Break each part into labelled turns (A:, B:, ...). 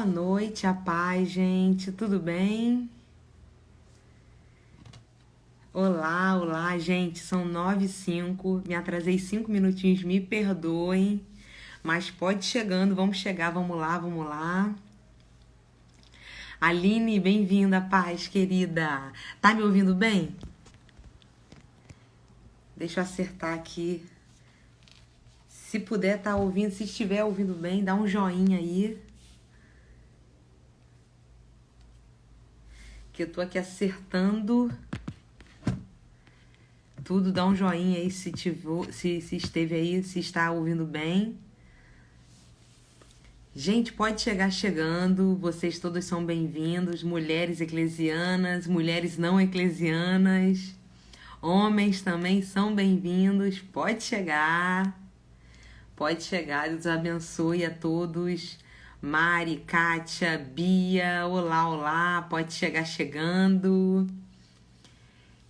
A: Boa noite, a paz, gente, tudo bem? Olá, olá, gente, são 9h05, me atrasei 5 minutinhos, me perdoem, mas pode chegando, vamos chegar, vamos lá, vamos lá. Aline, bem-vinda, paz, querida. Tá me ouvindo bem? Deixa eu acertar aqui. Se puder tá ouvindo, se estiver ouvindo bem, dá um joinha aí. Que eu tô aqui acertando tudo, dá um joinha aí se esteve aí, se está ouvindo bem. Gente, pode chegar chegando, vocês todos são bem-vindos, mulheres eclesianas, mulheres não eclesianas, homens também são bem-vindos, pode chegar, Deus abençoe a todos. Mari, Kátia, Bia, olá, olá, pode chegar chegando.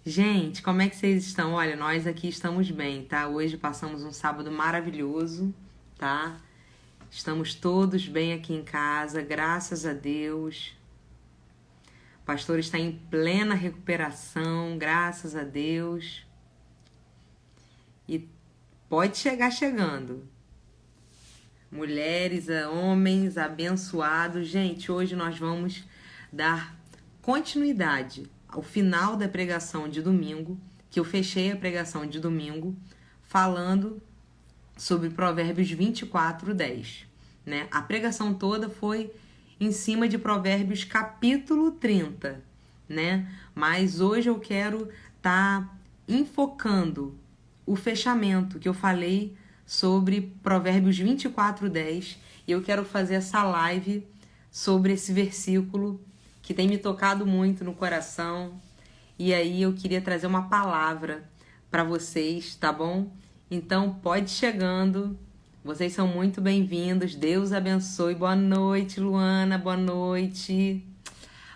A: Gente, como é que vocês estão? Olha, nós aqui estamos bem, tá? Hoje passamos um sábado maravilhoso, tá? Estamos todos bem aqui em casa, graças a Deus. O pastor está em plena recuperação, graças a Deus. E pode chegar chegando. Mulheres, homens abençoados. Gente, hoje nós vamos dar continuidade ao final da pregação de domingo, que eu fechei a pregação de domingo falando sobre Provérbios 24:10, né? A pregação toda foi em cima de Provérbios capítulo 30, né? Mas hoje eu quero estar enfocando o fechamento que eu falei sobre Provérbios 24:10, e eu quero fazer essa live sobre esse versículo que tem me tocado muito no coração, e aí eu queria trazer uma palavra para vocês, tá bom? Então pode chegando, vocês são muito bem-vindos, Deus abençoe, boa noite Luana, boa noite,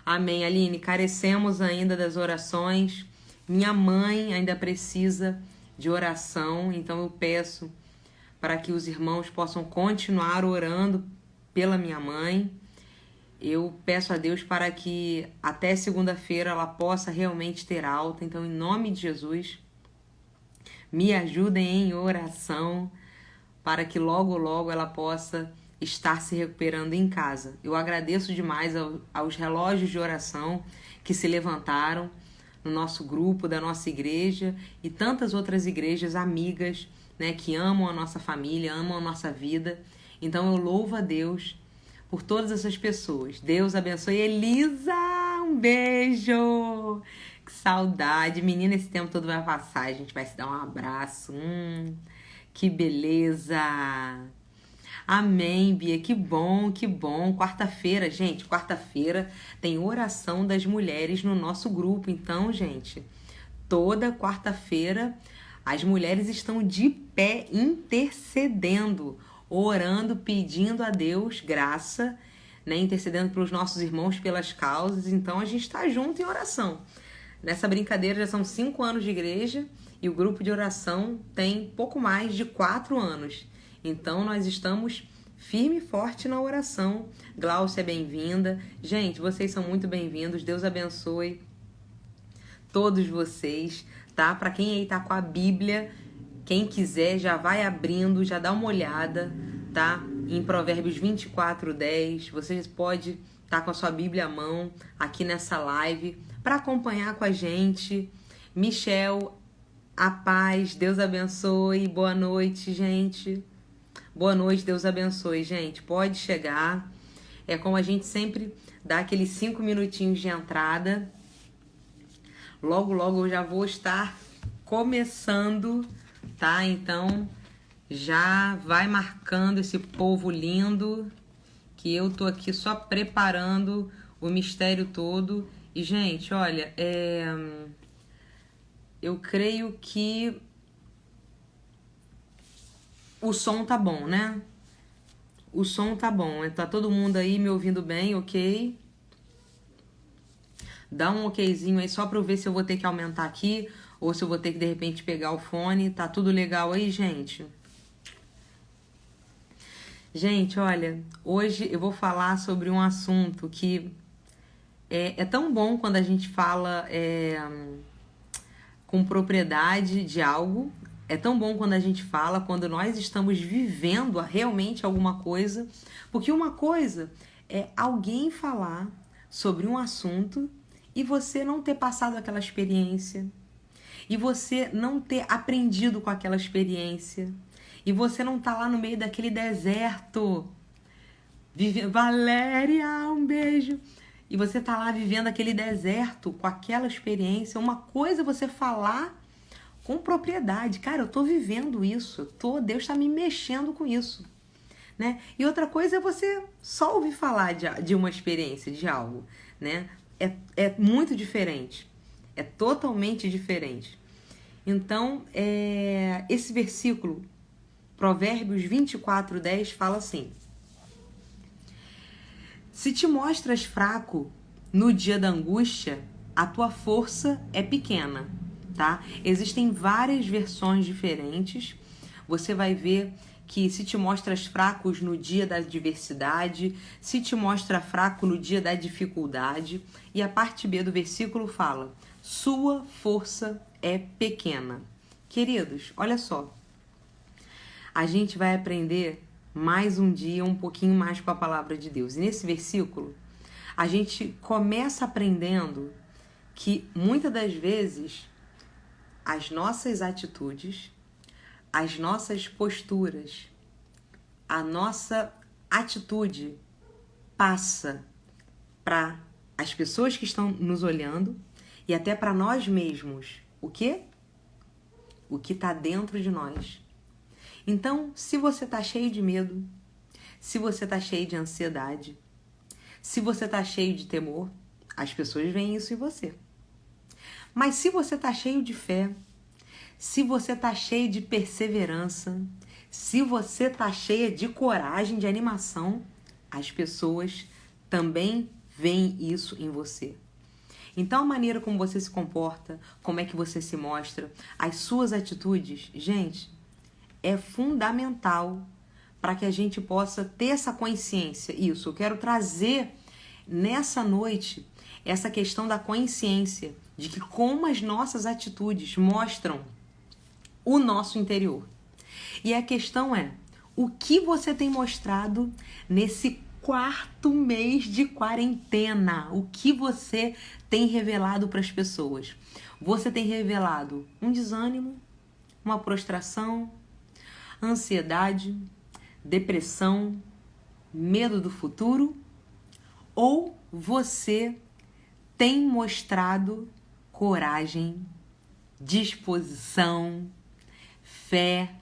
A: amém. Aline, carecemos ainda das orações, minha mãe ainda precisa de oração, então eu peço para que os irmãos possam continuar orando pela minha mãe. Eu peço a Deus para que até segunda-feira ela possa realmente ter alta. Então, em nome de Jesus, me ajudem em oração para que logo, logo ela possa estar se recuperando em casa. Eu agradeço demais aos relógios de oração que se levantaram no nosso grupo da nossa igreja e tantas outras igrejas amigas, né, que amam a nossa família, amam a nossa vida. Então eu louvo a Deus por todas essas pessoas. Deus abençoe. Elisa, um beijo! Que saudade! Menina, esse tempo todo vai passar, a gente vai se dar um abraço. Que beleza! Amém, Bia, que bom, que bom. Quarta-feira, gente, quarta-feira tem oração das mulheres no nosso grupo. Então, gente, toda quarta-feira as mulheres estão de pé intercedendo, orando, pedindo a Deus graça, né? Intercedendo pelos nossos irmãos, pelas causas. Então a gente está junto em oração. Nessa brincadeira já são 5 anos de igreja e o grupo de oração tem pouco mais de 4 anos. Então nós estamos firme e forte na oração. Glaucia é bem-vinda. Gente, vocês são muito bem-vindos. Deus abençoe todos vocês, tá? Para quem aí tá com a Bíblia, quem quiser já vai abrindo, já dá uma olhada, tá? Em Provérbios 24:10. Vocês podem estar com a sua Bíblia à mão aqui nessa live para acompanhar com a gente. Michel, a paz, Deus abençoe. Boa noite, gente. Boa noite, Deus abençoe, gente. Pode chegar. É como a gente sempre dá aqueles 5 minutinhos de entrada. Logo, logo eu já vou estar começando, tá? Então, já vai marcando esse povo lindo, que eu tô aqui só preparando o mistério todo. E, gente, olha, eu creio que o som tá bom, né? O som tá bom. Tá todo mundo aí me ouvindo bem, ok? Dá um okzinho aí só pra eu ver se eu vou ter que aumentar aqui ou se eu vou ter que de repente pegar o fone. Tá tudo legal aí, gente? Gente, olha, hoje eu vou falar sobre um assunto que é tão bom quando a gente fala com propriedade de algo. É tão bom quando a gente fala, quando nós estamos vivendo realmente alguma coisa. Porque uma coisa é alguém falar sobre um assunto e você não ter passado aquela experiência. E você não ter aprendido com aquela experiência. E você não tá lá no meio daquele deserto. Valéria, um beijo. E você tá lá vivendo aquele deserto com aquela experiência. Uma coisa é você falar com propriedade. Cara, eu tô vivendo isso. Deus tá me mexendo com isso. Né? E outra coisa é você só ouvir falar de uma experiência, de algo. Né? É muito diferente. É totalmente diferente. Então, esse versículo, Provérbios 24:10, fala assim: se te mostras fraco no dia da angústia, a tua força é pequena, tá? Existem várias versões diferentes. Você vai ver que se te mostras fraco no dia da adversidade, se te mostra fraco no dia da dificuldade. E a parte B do versículo fala: sua força é pequena. Queridos, olha só. A gente vai aprender mais um dia, um pouquinho mais com a palavra de Deus. E nesse versículo, a gente começa aprendendo que muitas das vezes as nossas atitudes, as nossas posturas, a nossa atitude passa para as pessoas que estão nos olhando e até para nós mesmos. O quê? O que está dentro de nós. Então, se você está cheio de medo, se você está cheio de ansiedade, se você está cheio de temor, as pessoas veem isso em você. Mas se você está cheio de fé, se você está cheio de perseverança, se você está cheia de coragem, de animação, as pessoas também veem isso em você. Então, a maneira como você se comporta, como é que você se mostra, as suas atitudes, gente, é fundamental para que a gente possa ter essa consciência. Isso, eu quero trazer nessa noite essa questão da consciência de que como as nossas atitudes mostram o nosso interior. E a questão é, o que você tem mostrado nesse 4º mês de quarentena? O que você tem revelado para as pessoas? Você tem revelado um desânimo, uma prostração, ansiedade, depressão, medo do futuro? Ou você tem mostrado coragem, disposição, fé,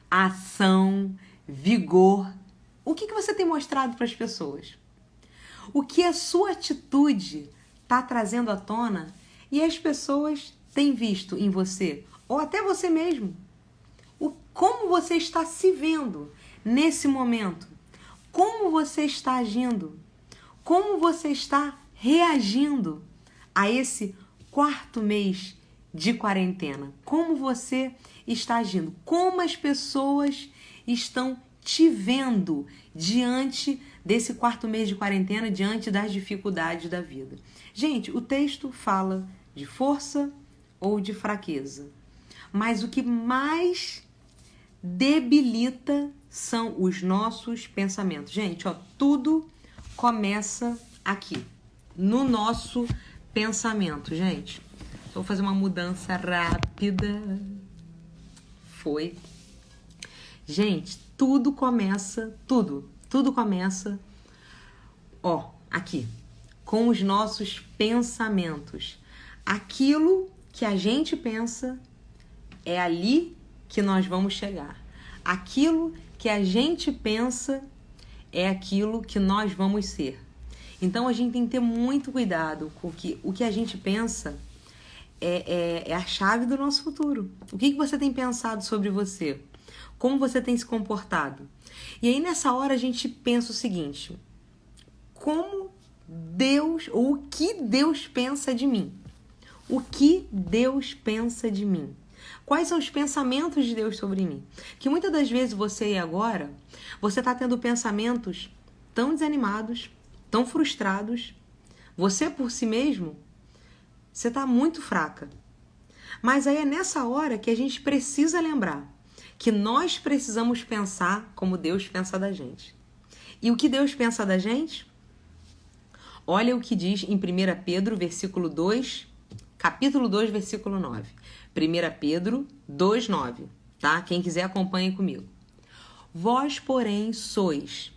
A: ação, vigor? O que você tem mostrado para as pessoas? O que a sua atitude está trazendo à tona e as pessoas têm visto em você? Ou até você mesmo? Como você está se vendo nesse momento? Como você está agindo? Como você está reagindo a esse 4º mês de quarentena? Como você está agindo? Como as pessoas estão te vendo diante desse 4º mês de quarentena, diante das dificuldades da vida? Gente, o texto fala de força ou de fraqueza. Mas o que mais debilita são os nossos pensamentos. Gente, ó, tudo começa aqui, no nosso pensamento, gente. Vou fazer uma mudança rápida. Foi. Gente, tudo começa, ó, aqui, com os nossos pensamentos. Aquilo que a gente pensa é ali que nós vamos chegar. Aquilo que a gente pensa é aquilo que nós vamos ser. Então a gente tem que ter muito cuidado, porque o que a gente pensa é a chave do nosso futuro. O que você tem pensado sobre você? Como você tem se comportado? E aí nessa hora a gente pensa o seguinte: como Deus, ou o que Deus pensa de mim? O que Deus pensa de mim? Quais são os pensamentos de Deus sobre mim? Que muitas das vezes você e agora, você está tendo pensamentos tão desanimados, tão frustrados. Você por si mesmo, você está muito fraca. Mas aí é nessa hora que a gente precisa lembrar que nós precisamos pensar como Deus pensa da gente. E o que Deus pensa da gente? Olha o que diz em 1 Pedro, versículo 2, capítulo 2, versículo 9. 1 Pedro 2, 9, tá? Quem quiser acompanhe comigo. Vós, porém, sois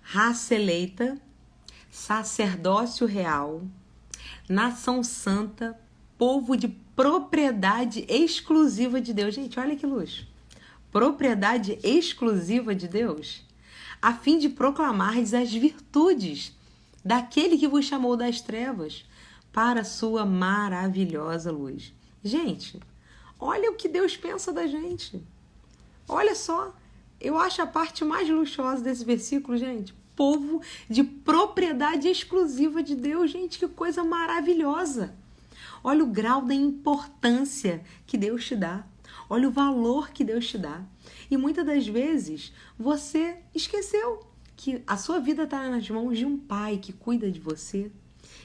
A: raça eleita, sacerdócio real, nação santa, povo de propriedade exclusiva de Deus. Gente, olha que luxo. Propriedade exclusiva de Deus, a fim de proclamardes as virtudes daquele que vos chamou das trevas para a sua maravilhosa luz. Gente, olha o que Deus pensa da gente. Olha só, eu acho a parte mais luxuosa desse versículo, gente. Povo de propriedade exclusiva de Deus. Gente, que coisa maravilhosa. Olha o grau da importância que Deus te dá. Olha o valor que Deus te dá. E muitas das vezes você esqueceu que a sua vida está nas mãos de um pai que cuida de você,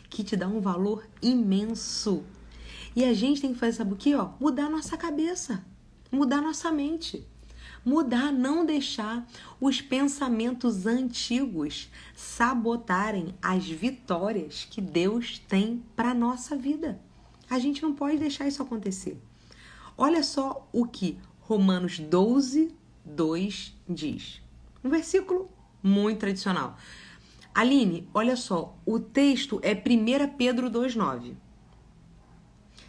A: que te dá um valor imenso. E a gente tem que fazer, sabe o quê? Mudar nossa cabeça, mudar nossa mente. Mudar, não deixar os pensamentos antigos sabotarem as vitórias que Deus tem para a nossa vida. A gente não pode deixar isso acontecer. Olha só o que Romanos 12, 2 diz. Um versículo muito tradicional. Aline, olha só, o texto é 1 Pedro 2, 9.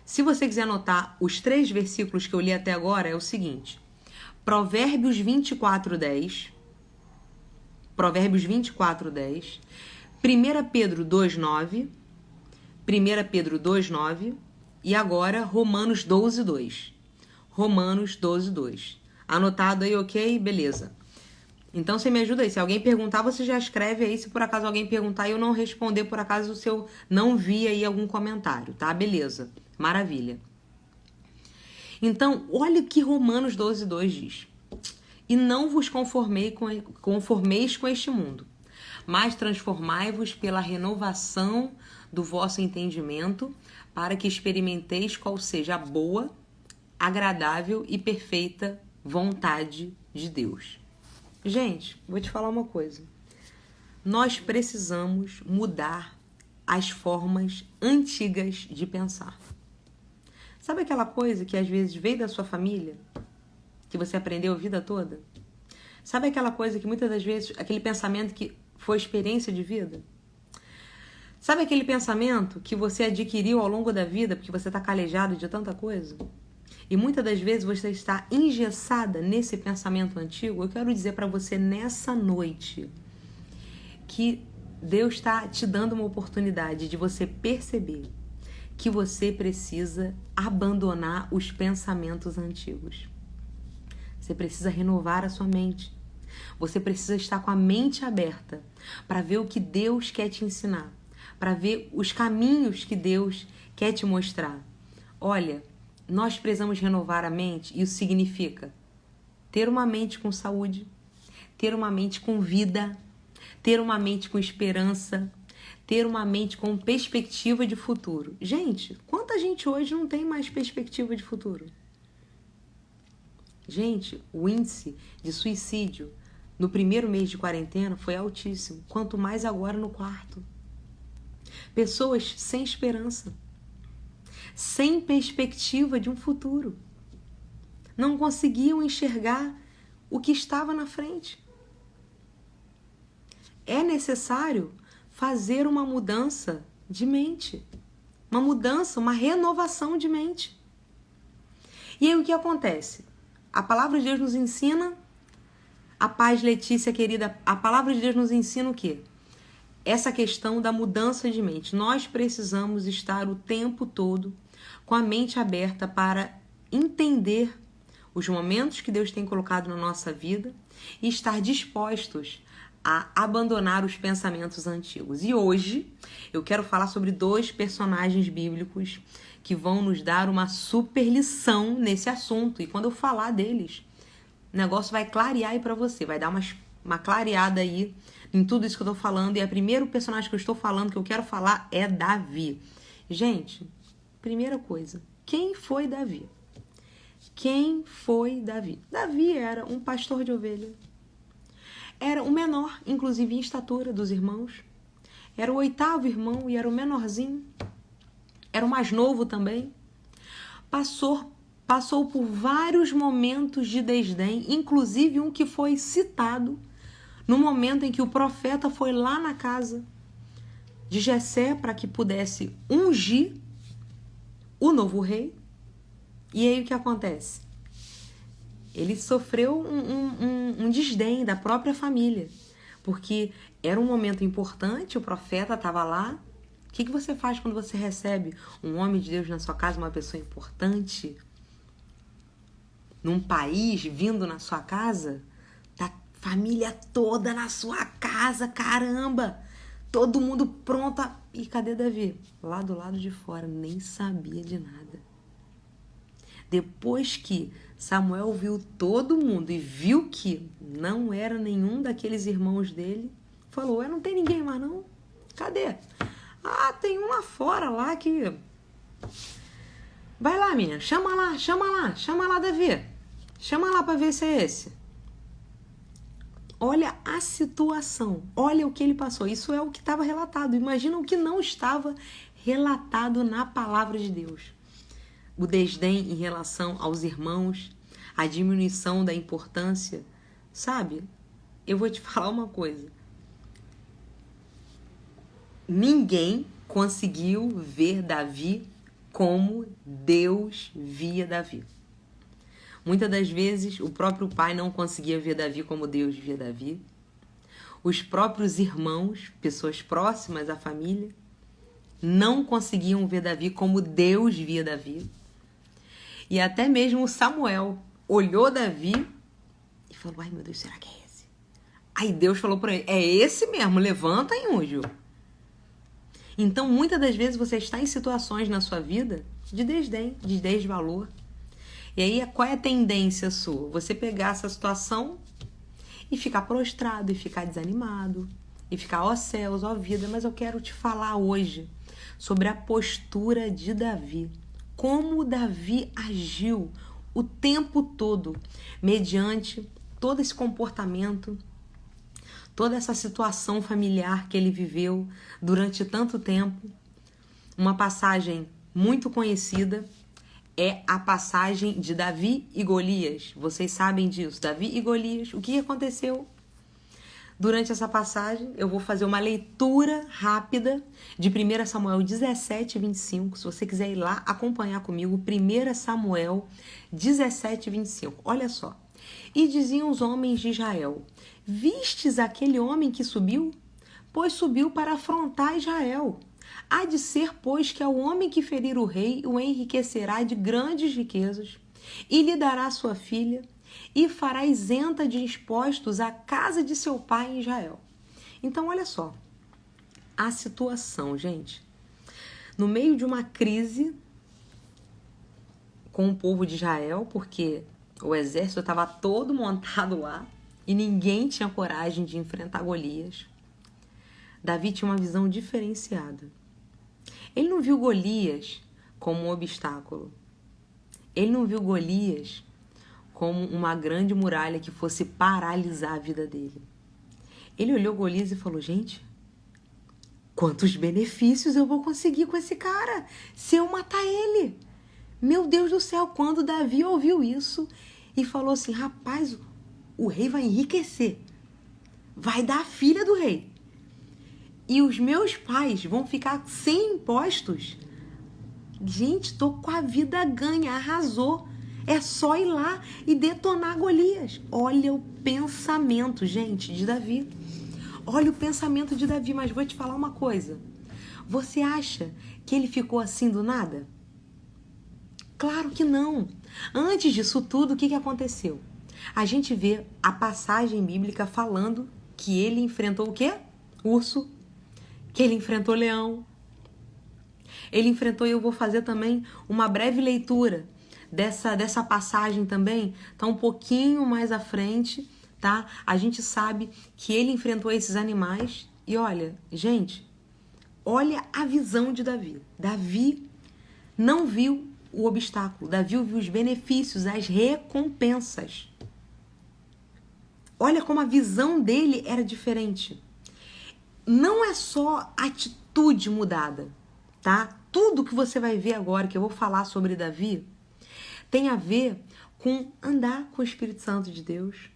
A: Se você quiser anotar os 3 versículos que eu li até agora, é o seguinte. Provérbios 24, 10. Provérbios 24, 10. 1 Pedro 2, 9. 1 Pedro 2, 9. E agora Romanos 12, 2. Romanos 12, 2. Anotado aí, ok? Beleza. Então você me ajuda aí. Se alguém perguntar, você já escreve aí. Se por acaso alguém perguntar e eu não responder, por acaso se eu não vi aí algum comentário, tá? Beleza. Maravilha. Então, olha o que Romanos 12, 2 diz. E não vos conformeis com este mundo, mas transformai-vos pela renovação do vosso entendimento, para que experimenteis qual seja a boa, agradável e perfeita vontade de Deus. Gente, vou te falar uma coisa. Nós precisamos mudar as formas antigas de pensar. Sabe aquela coisa que às vezes veio da sua família, que você aprendeu a vida toda? Sabe aquela coisa que muitas das vezes, aquele pensamento que foi experiência de vida? Sabe aquele pensamento que você adquiriu ao longo da vida porque você está calejado de tanta coisa? E muitas das vezes você está engessada nesse pensamento antigo. Eu quero dizer para você nessa noite que Deus está te dando uma oportunidade de você perceber que você precisa abandonar os pensamentos antigos. Você precisa renovar a sua mente. Você precisa estar com a mente aberta para ver o que Deus quer te ensinar, para ver os caminhos que Deus quer te mostrar. Olha, nós precisamos renovar a mente e isso significa ter uma mente com saúde, ter uma mente com vida, ter uma mente com esperança, ter uma mente com perspectiva de futuro. Gente, quanta gente hoje não tem mais perspectiva de futuro? Gente, o índice de suicídio no primeiro mês de quarentena foi altíssimo, quanto mais agora no quarto. Pessoas sem esperança, sem perspectiva de um futuro. Não conseguiam enxergar o que estava na frente. É necessário fazer uma mudança de mente. Uma mudança, uma renovação de mente. E aí o que acontece? A palavra de Deus nos ensina, a paz, Letícia, querida, a palavra de Deus nos ensina o quê? Essa questão da mudança de mente. Nós precisamos estar o tempo todo com a mente aberta para entender os momentos que Deus tem colocado na nossa vida e estar dispostos a abandonar os pensamentos antigos. E hoje eu quero falar sobre 2 personagens bíblicos que vão nos dar uma super lição nesse assunto. E quando eu falar deles, o negócio vai clarear aí pra você, vai dar uma clareada aí em tudo isso que eu tô falando. E o primeiro personagem que eu estou falando, que eu quero falar, é Davi. Gente, primeira coisa, quem foi Davi? Quem foi Davi? Davi era um pastor de ovelha. Era o menor, inclusive em estatura, dos irmãos. Era o 8º irmão e era o menorzinho. Era o mais novo também. Passou por vários momentos de desdém, inclusive um que foi citado no momento em que o profeta foi lá na casa de Jessé para que pudesse ungir o novo rei. E aí o que acontece? Ele sofreu um desdém da própria família, porque era um momento importante, o profeta estava lá. O que você faz quando você recebe um homem de Deus na sua casa, uma pessoa importante, num país, vindo na sua casa? Tá família toda na sua casa, caramba! Todo mundo pronto. E cadê Davi? Lá do lado de fora, nem sabia de nada. Depois que Samuel viu todo mundo e viu que não era nenhum daqueles irmãos dele, falou, não tem ninguém mais não? Cadê? Ah, tem um lá fora lá que... Vai lá, menina, chama lá, Davi. Chama lá pra ver se é esse. Olha a situação, olha o que ele passou. Isso é o que estava relatado. Imagina o que não estava relatado na palavra de Deus. O desdém em relação aos irmãos, a diminuição da importância. Sabe, eu vou te falar uma coisa. Ninguém conseguiu ver Davi como Deus via Davi. Muitas das vezes, o próprio pai não conseguia ver Davi como Deus via Davi. Os próprios irmãos, pessoas próximas à família, não conseguiam ver Davi como Deus via Davi. E até mesmo Samuel olhou Davi e falou, ai meu Deus, será que é esse? Aí Deus falou para ele, é esse mesmo, levanta e unge-o. Então, muitas das vezes você está em situações na sua vida de desdém, de desvalor. E aí, qual é a tendência sua? Você pegar essa situação e ficar prostrado, e ficar desanimado, e ficar, ó céus, ó vida. Mas eu quero te falar hoje sobre a postura de Davi. Como Davi agiu o tempo todo, mediante todo esse comportamento, toda essa situação familiar que ele viveu durante tanto tempo. Uma passagem muito conhecida é a passagem de Davi e Golias. Vocês sabem disso, Davi e Golias. O que aconteceu? Durante essa passagem, eu vou fazer uma leitura rápida de 1 Samuel 17, 25. Se você quiser ir lá acompanhar comigo, 1 Samuel 17, 25. Olha só. E diziam os homens de Israel, vistes aquele homem que subiu? Pois subiu para afrontar Israel. Há de ser, pois, que ao homem que ferir o rei o enriquecerá de grandes riquezas e lhe dará sua filha, e fará isenta de impostos a casa de seu pai em Israel. Então, olha só, a situação, gente. No meio de uma crise com o povo de Israel, porque o exército estava todo montado lá e ninguém tinha coragem de enfrentar Golias, Davi tinha uma visão diferenciada. Ele não viu Golias como um obstáculo. Ele não viu Golias como uma grande muralha que fosse paralisar a vida dele. Ele olhou Golias e falou, gente, quantos benefícios eu vou conseguir com esse cara se eu matar ele? Meu Deus do céu, quando Davi ouviu isso e falou assim, rapaz, o rei vai enriquecer, vai dar a filha do rei. E os meus pais vão ficar sem impostos. Gente, tô com a vida ganha, arrasou. É só ir lá e detonar Golias. Olha o pensamento, gente, de Davi. Olha o pensamento de Davi, mas vou te falar uma coisa. Você acha que ele ficou assim do nada? Claro que não. Antes disso tudo, o que aconteceu? A gente vê a passagem bíblica falando que ele enfrentou o quê? Urso, que ele enfrentou leão. Ele enfrentou, e eu vou fazer também uma breve leitura dessa passagem também, tá um pouquinho mais à frente, tá? A gente sabe que ele enfrentou esses animais e olha, gente, olha a visão de Davi. Davi não viu o obstáculo, Davi viu os benefícios, as recompensas. Olha como a visão dele era diferente. Não é só atitude mudada, tá? Tudo que você vai ver agora, que eu vou falar sobre Davi, tem a ver com andar com o Espírito Santo de Deus,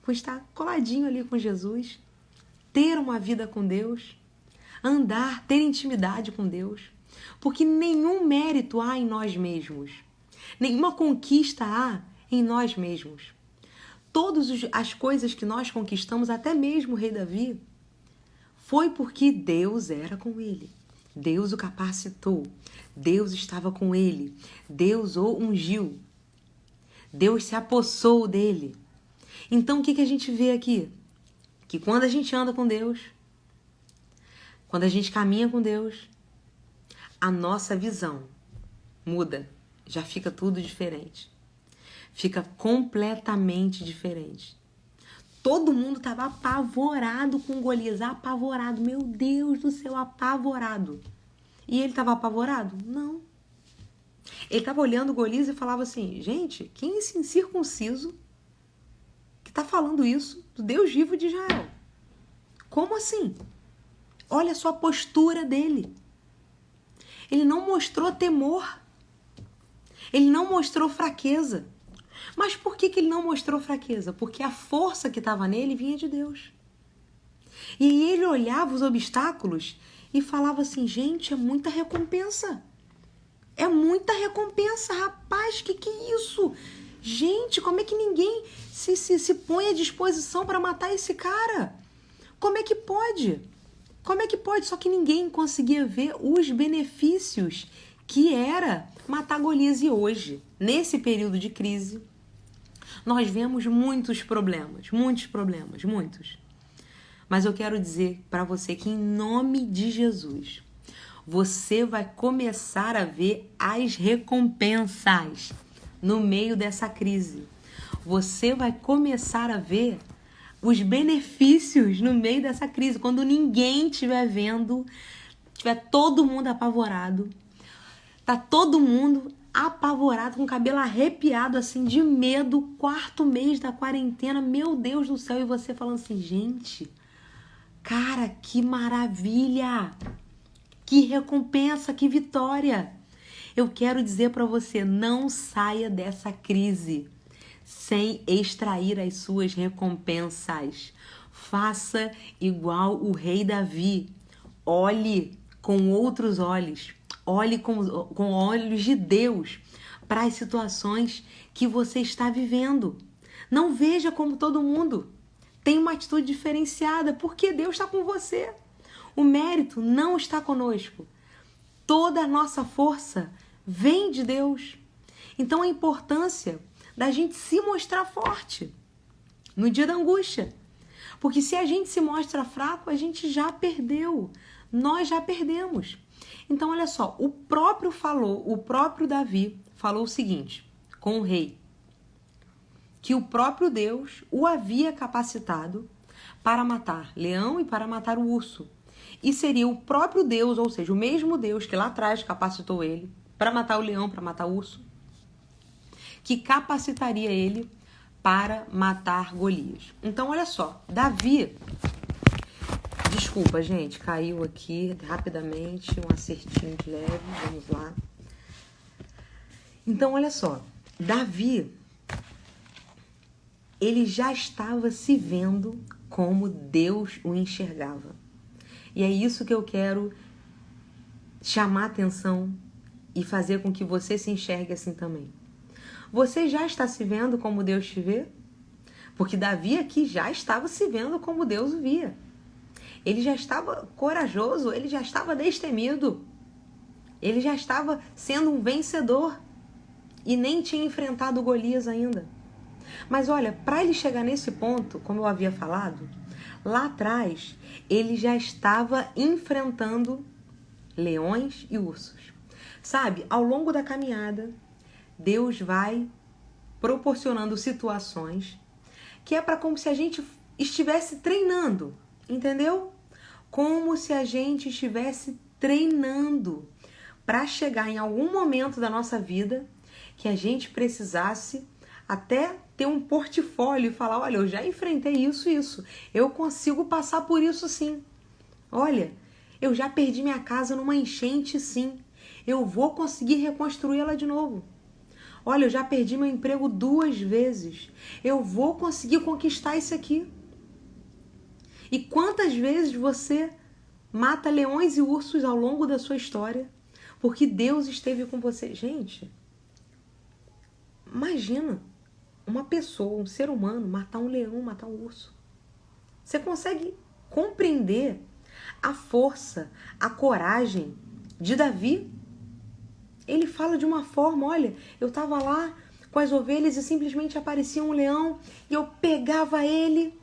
A: com estar coladinho ali com Jesus, ter uma vida com Deus, andar, ter intimidade com Deus, porque nenhum mérito há em nós mesmos, nenhuma conquista há em nós mesmos. Todas as coisas que nós conquistamos, até mesmo o rei Davi, foi porque Deus era com ele. Deus o capacitou. Deus estava com ele. Deus o ungiu. Deus se apossou dele. Então, o que a gente vê aqui? Que quando a gente anda com Deus, quando a gente caminha com Deus, a nossa visão muda. Já fica tudo diferente. Fica completamente diferente. Todo mundo estava apavorado com Golias, apavorado. Meu Deus do céu, apavorado. E ele estava apavorado? Não. Ele estava olhando Golias e falava assim, gente, quem é esse incircunciso que está falando isso do Deus vivo de Israel? Como assim? Olha só a postura dele. Ele não mostrou temor. Ele não mostrou fraqueza. Mas por que ele não mostrou fraqueza? Porque a força que estava nele vinha de Deus. E aí ele olhava os obstáculos e falava assim, gente, é muita recompensa. É muita recompensa, rapaz, que é isso? Gente, como é que ninguém se põe à disposição para matar esse cara? Como é que pode? Como é que pode? Só que ninguém conseguia ver os benefícios que era matar Golias. E hoje, nesse período de crise, nós vemos muitos problemas. Mas eu quero dizer para você que em nome de Jesus, você vai começar a ver as recompensas no meio dessa crise. Você vai começar a ver os benefícios no meio dessa crise. Quando ninguém estiver vendo, tiver todo mundo apavorado, tá todo mundo apavorado, com o cabelo arrepiado, assim, de medo, 4º mês da quarentena, meu Deus do céu, e você falando assim, gente, cara, que maravilha, que recompensa, que vitória. Eu quero dizer para você, não saia dessa crise sem extrair as suas recompensas. Faça igual o rei Davi, olhe com outros olhos. Olhe com olhos de Deus para as situações que você está vivendo. Não veja como todo mundo. Tem uma atitude diferenciada, porque Deus está com você. O mérito não está conosco. Toda a nossa força vem de Deus. Então a importância da gente se mostrar forte no dia da angústia. Porque se a gente se mostra fraco, a gente já perdeu. Nós já perdemos. Então, olha só, o próprio Davi falou o seguinte com o rei, que o próprio Deus o havia capacitado para matar leão e para matar o urso. E seria o próprio Deus, ou seja, o mesmo Deus que lá atrás capacitou ele para matar o leão, para matar o urso, que capacitaria ele para matar Golias. Então, olha só, Davi... Desculpa, gente, caiu aqui rapidamente um acertinho de leve, vamos lá. Então, olha só, Davi, ele já estava se vendo como Deus o enxergava. E é isso que eu quero chamar a atenção e fazer com que você se enxergue assim também. Você já está se vendo como Deus te vê? Porque Davi aqui já estava se vendo como Deus o via. Ele já estava corajoso, ele já estava destemido. Ele já estava sendo um vencedor e nem tinha enfrentado Golias ainda. Mas olha, para ele chegar nesse ponto, como eu havia falado, Lá atrás, ele já estava enfrentando leões e ursos. Sabe, ao longo da caminhada, Deus vai proporcionando situações que é para como se a gente estivesse treinando, entendeu? Como se a gente estivesse treinando para chegar em algum momento da nossa vida que a gente precisasse até ter um portfólio e falar, olha, eu já enfrentei isso e isso, eu consigo passar por isso sim. Olha, eu já perdi minha casa numa enchente sim, eu vou conseguir reconstruir ela de novo. Olha, eu já perdi meu emprego 2 vezes, eu vou conseguir conquistar isso aqui. E quantas vezes você mata leões e ursos ao longo da sua história porque Deus esteve com você? Gente, imagina uma pessoa, um ser humano, matar um leão, matar um urso. Você consegue compreender a força, a coragem de Davi? Ele fala de uma forma, olha, eu estava lá com as ovelhas e simplesmente aparecia um leão e eu pegava ele,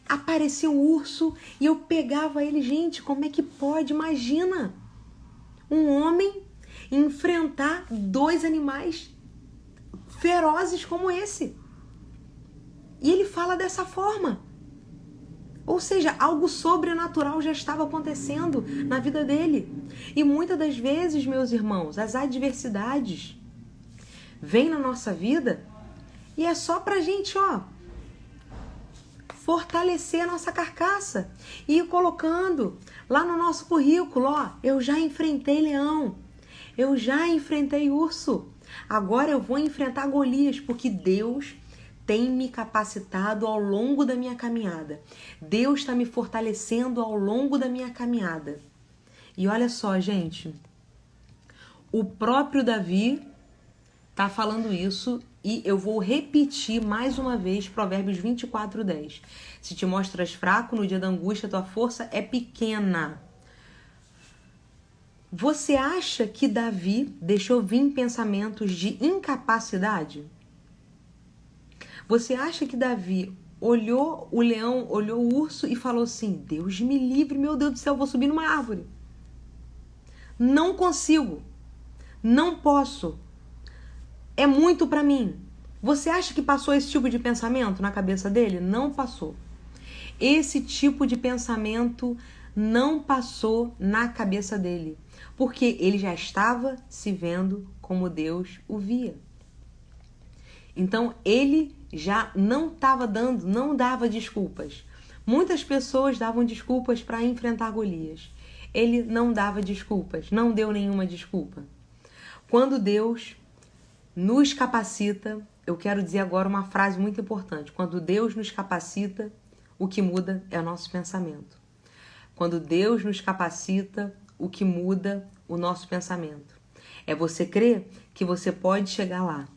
A: aparecia um urso e eu pegava ele. Gente, como é que pode? Imagina um homem enfrentar 2 animais ferozes como esse. E ele fala dessa forma. Ou seja, algo sobrenatural já estava acontecendo na vida dele. E muitas das vezes, meus irmãos, as adversidades vêm na nossa vida e é só pra gente, fortalecer a nossa carcaça e ir colocando lá no nosso currículo, eu já enfrentei leão, eu já enfrentei urso, agora eu vou enfrentar Golias, porque Deus tem me capacitado ao longo da minha caminhada. Deus está me fortalecendo ao longo da minha caminhada. E olha só, gente, o próprio Davi está falando isso e eu vou repetir mais uma vez Provérbios 24:10. Se te mostras fraco no dia da angústia, tua força é pequena. Você acha que Davi deixou vir pensamentos de incapacidade? Você acha que Davi olhou o leão, olhou o urso e falou assim, Deus me livre, meu Deus do céu, eu vou subir numa árvore. Não consigo. Não posso. É muito pra mim. Você acha que passou esse tipo de pensamento na cabeça dele? Não passou. Esse tipo de pensamento não passou na cabeça dele. Porque ele já estava se vendo como Deus o via. Então, ele já não dava desculpas. Muitas pessoas davam desculpas para enfrentar Golias. Ele não dava desculpas, não deu nenhuma desculpa. Quando Deus nos capacita, eu quero dizer agora uma frase muito importante. Quando Deus nos capacita, o que muda é o nosso pensamento. Quando Deus nos capacita, o que muda o nosso pensamento. É você crer que você pode chegar lá.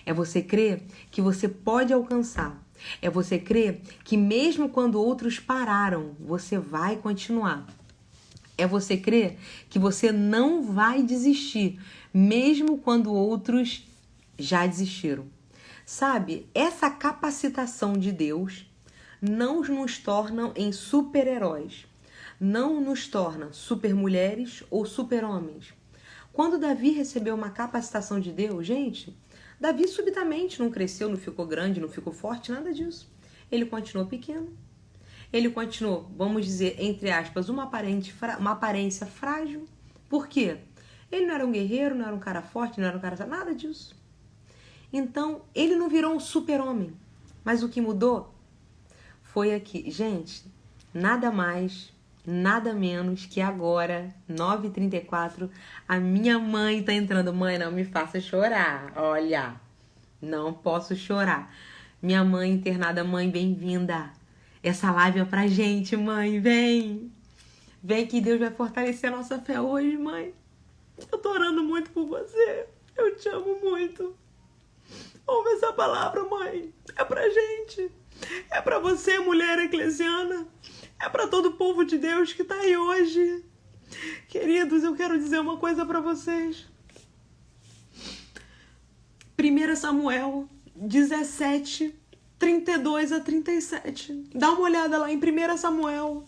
A: É você crer que você pode alcançar. É você crer que mesmo quando outros pararam, você vai continuar. É você crer que você não vai desistir, mesmo quando outros já desistiram. Sabe, essa capacitação de Deus não nos torna em super-heróis. Não nos torna super-mulheres ou super-homens. Quando Davi recebeu uma capacitação de Deus, gente, Davi subitamente não cresceu, não ficou grande, não ficou forte, nada disso. Ele continuou pequeno. Ele continuou, vamos dizer, entre aspas, uma aparência frágil. Por quê? Ele não era um guerreiro, não era um cara forte, não era um cara... Nada disso. Então, ele não virou um super-homem. Mas o que mudou foi aqui. Gente, nada mais, nada menos que agora, 9h34, a minha mãe tá entrando. Mãe, não me faça chorar. Olha, não posso chorar. Minha mãe internada, mãe, bem-vinda. Essa live é pra gente, mãe, vem. Vem que Deus vai fortalecer a nossa fé hoje, mãe. Eu tô orando muito por você. Eu te amo muito. Ouve essa palavra, mãe. É pra gente. É pra você, mulher eclesiana. É pra todo o povo de Deus que tá aí hoje. Queridos, eu quero dizer uma coisa pra vocês. 1 Samuel 17,
B: 32-37. Dá uma olhada lá em 1 Samuel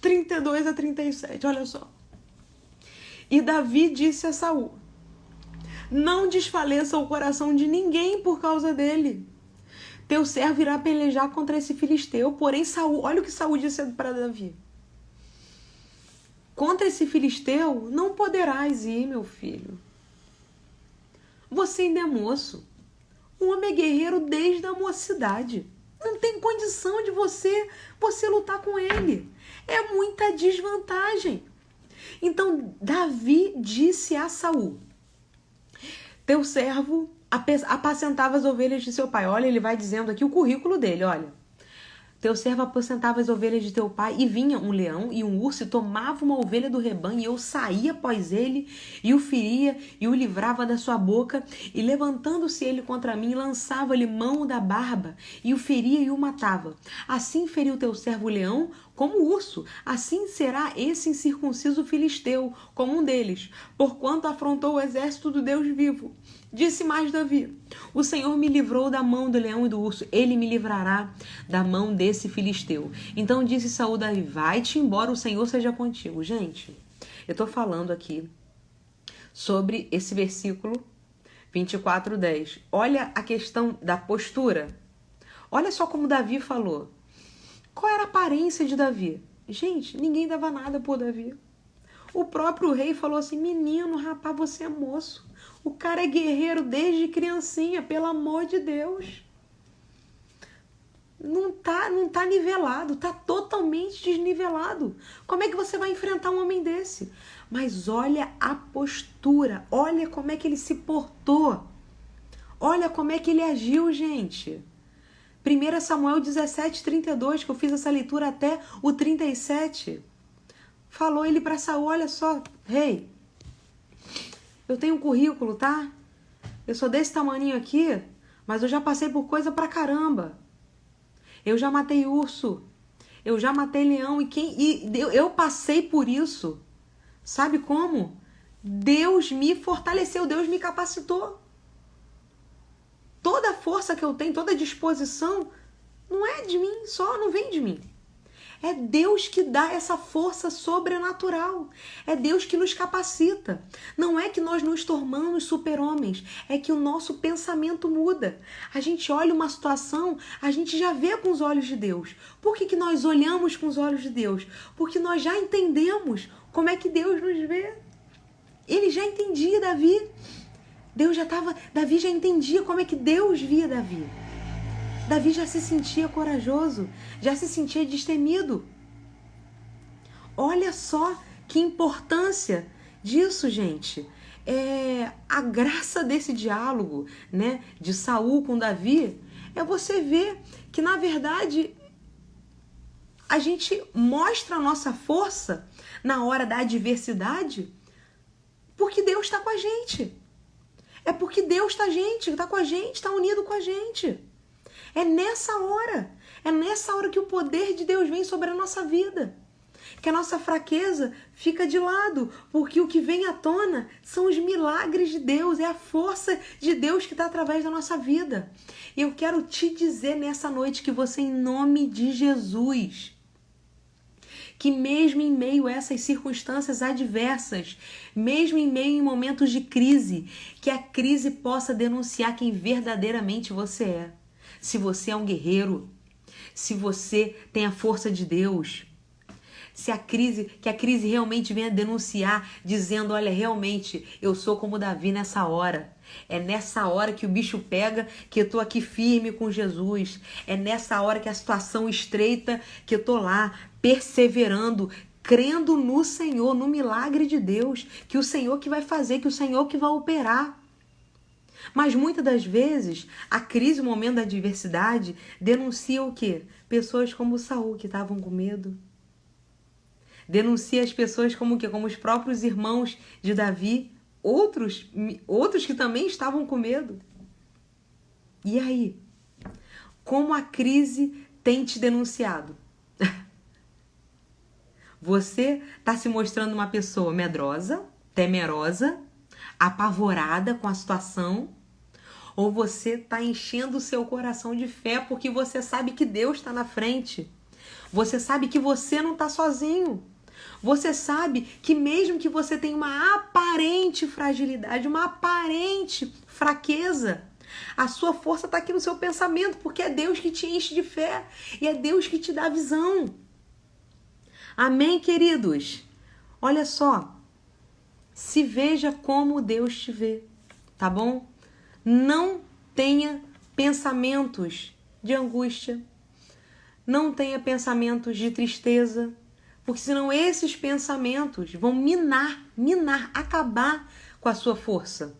B: 32-37, olha só. E Davi disse a Saul: não desfaleça o coração de ninguém por causa dele. Teu servo irá pelejar contra esse filisteu. Porém, Saul, olha o que Saul disse para Davi: contra esse filisteu não poderás ir, meu filho. Você ainda é moço. O homem é guerreiro desde a mocidade. Não tem condição de você lutar com ele. É muita desvantagem. Então, Davi disse a Saul: teu servo apacentava as ovelhas de seu pai. Olha, ele vai dizendo aqui o currículo dele, olha. Teu servo apacentava as ovelhas de teu pai, e vinha um leão e um urso e tomava uma ovelha do rebanho, e eu saía após ele, e o feria, e o livrava da sua boca, e levantando-se ele contra mim, lançava-lhe mão da barba, e o feria e o matava. Assim feriu teu servo o leão como o urso, assim será esse incircunciso filisteu, como um deles, porquanto afrontou o exército do Deus vivo. Disse mais Davi: o Senhor me livrou da mão do leão e do urso, ele me livrará da mão desse filisteu. Então disse Saul a Davi: vai-te embora, o Senhor seja contigo. Gente, eu tô falando aqui sobre esse versículo 24:10. Olha a questão da postura. Olha só como Davi falou. Qual era a aparência de Davi? Gente, ninguém dava nada por Davi. O próprio rei falou assim: menino, rapaz, você é moço. O cara é guerreiro desde criancinha, pelo amor de Deus. Não tá nivelado, tá totalmente desnivelado. Como é que você vai enfrentar um homem desse? Mas olha a postura, olha como é que ele se portou. Olha como é que ele agiu, gente. 1 Samuel 17:32, que eu fiz essa leitura até o 37. Falou ele para Saul: olha só, rei, eu tenho um currículo, tá? Eu sou desse tamaninho aqui, mas eu já passei por coisa pra caramba. Eu já matei urso, eu já matei leão, eu passei por isso. Sabe como? Deus me fortaleceu, Deus me capacitou. Toda a força que eu tenho, toda a disposição, não é de mim só, não vem de mim. É Deus que dá essa força sobrenatural. É Deus que nos capacita. Não é que nós nos tornamos super-homens, é que o nosso pensamento muda. A gente olha uma situação, a gente já vê com os olhos de Deus. Por que nós olhamos com os olhos de Deus? Porque nós já entendemos como é que Deus nos vê. Ele já entendia Davi. Davi já entendia como é que Deus via Davi. Davi já se sentia corajoso, já se sentia destemido. Olha só que importância disso, gente. A graça desse diálogo, né, de Saul com Davi, é você ver que, na verdade, a gente mostra a nossa força na hora da adversidade porque Deus está com a gente. É porque Deus está com a gente, está unido com a gente. É nessa hora que o poder de Deus vem sobre a nossa vida. Que a nossa fraqueza fica de lado, porque o que vem à tona são os milagres de Deus, é a força de Deus que está através da nossa vida. E eu quero te dizer nessa noite que você, em nome de Jesus, que mesmo em meio a essas circunstâncias adversas, mesmo em meio a momentos de crise, que a crise possa denunciar quem verdadeiramente você é. Se você é um guerreiro, se você tem a força de Deus, que a crise realmente venha denunciar, dizendo: olha, realmente, eu sou como Davi nessa hora. É nessa hora que o bicho pega, que eu tô aqui firme com Jesus. É nessa hora que a situação estreita, que eu tô lá, perseverando, crendo no Senhor, no milagre de Deus, que o Senhor que vai fazer, que o Senhor que vai operar. Mas muitas das vezes, a crise, o momento da adversidade, denuncia o quê? Pessoas como Saul, que estavam com medo. Denuncia as pessoas como o quê? Como os próprios irmãos de Davi, outros que também estavam com medo. E aí? Como a crise tem te denunciado? Você está se mostrando uma pessoa medrosa, temerosa, apavorada com a situação, Ou você está enchendo o seu coração de fé porque você sabe que Deus está na frente. Você sabe que você não está sozinho. Você sabe que mesmo que você tenha uma aparente fragilidade, uma aparente fraqueza, a sua força está aqui no seu pensamento, porque é Deus que te enche de fé e é Deus que te dá visão. Amém, queridos? Olha só, se veja como Deus te vê, tá bom? Não tenha pensamentos de angústia, não tenha pensamentos de tristeza, porque senão esses pensamentos vão minar, acabar com a sua força.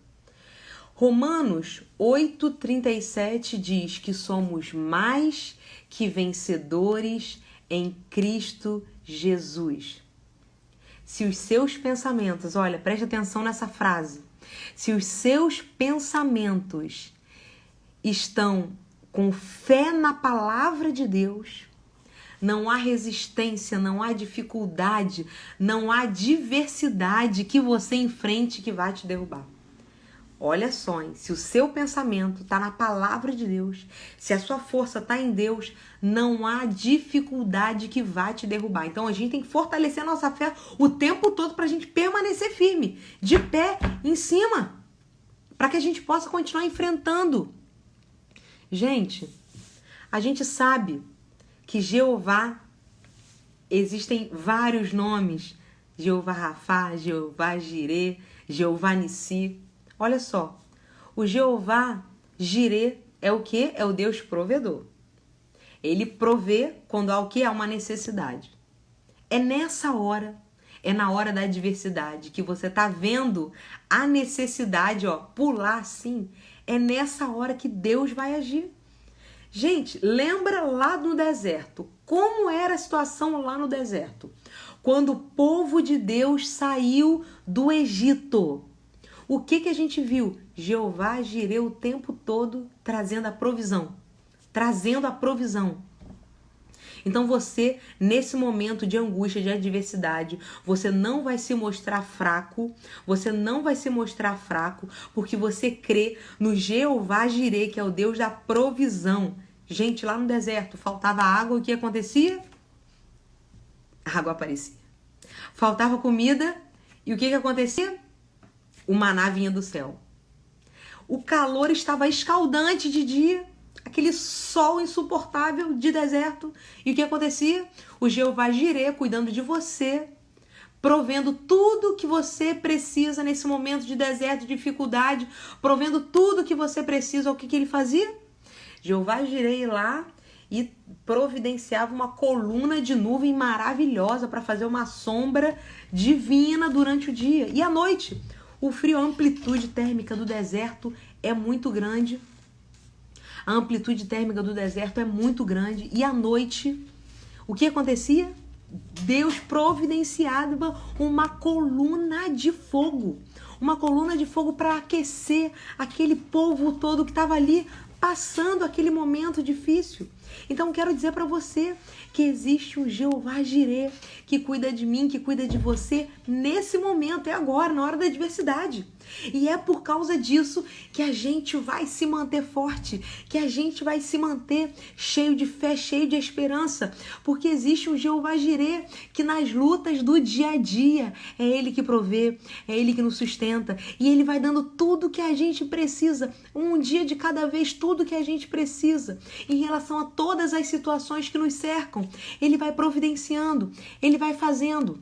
B: Romanos 8,37 diz que somos mais que vencedores em Cristo Jesus. Se os seus pensamentos, olha, preste atenção nessa frase, se os seus pensamentos estão com fé na palavra de Deus, não há resistência, não há dificuldade, não há diversidade que você enfrente que vai te derrubar. Olha só, hein? Se o seu pensamento está na palavra de Deus, se a sua força está em Deus, não há dificuldade que vai te derrubar. Então a gente tem que fortalecer a nossa fé o tempo todo para a gente permanecer firme, de pé, em cima, para que a gente possa continuar enfrentando. Gente, a gente sabe que Jeová, existem vários nomes, Jeová Rafá, Jeová Jirê, Jeová Nissi. Olha só, o Jeová Jirê é o quê? É o Deus provedor. Ele provê quando há o quê? Há uma necessidade. É nessa hora, é na hora da adversidade que você tá vendo a necessidade, ó, pular assim. É nessa hora que Deus vai agir. Gente, lembra lá no deserto, como era a situação lá no deserto? Quando o povo de Deus saiu do Egito, o que a gente viu? Jeová Jirê o tempo todo trazendo a provisão, Então você, nesse momento de angústia, de adversidade, você não vai se mostrar fraco, porque você crê no Jeová Jirê, que é o Deus da provisão. Gente, lá no deserto, faltava água, o que acontecia? A água aparecia. Faltava comida, e o que acontecia? O maná vinha do céu. O calor estava escaldante de dia, aquele sol insuportável de deserto. E o que acontecia? O Jeová Jirê cuidando de você, provendo tudo que você precisa nesse momento de deserto, de dificuldade, provendo tudo que você precisa. O que ele fazia? Jeová Jirê ia lá e providenciava uma coluna de nuvem maravilhosa para fazer uma sombra divina durante o dia. E à noite, o frio, a amplitude térmica do deserto é muito grande. A amplitude térmica do deserto é muito grande. E à noite, o que acontecia? Deus providenciava uma coluna de fogo. Uma coluna de fogo para aquecer aquele povo todo que estava ali passando aquele momento difícil. Então quero dizer para você que existe um Jeová Jirê que cuida de mim, que cuida de você nesse momento, é agora, na hora da adversidade. E é por causa disso que a gente vai se manter forte, que a gente vai se manter cheio de fé, cheio de esperança, porque existe um Jeová Jirê que nas lutas do dia a dia é Ele que provê, é Ele que nos sustenta e Ele vai dando tudo que a gente precisa, um dia de cada vez, tudo que a gente precisa em relação a todas as situações que nos cercam. Ele vai providenciando, Ele vai fazendo.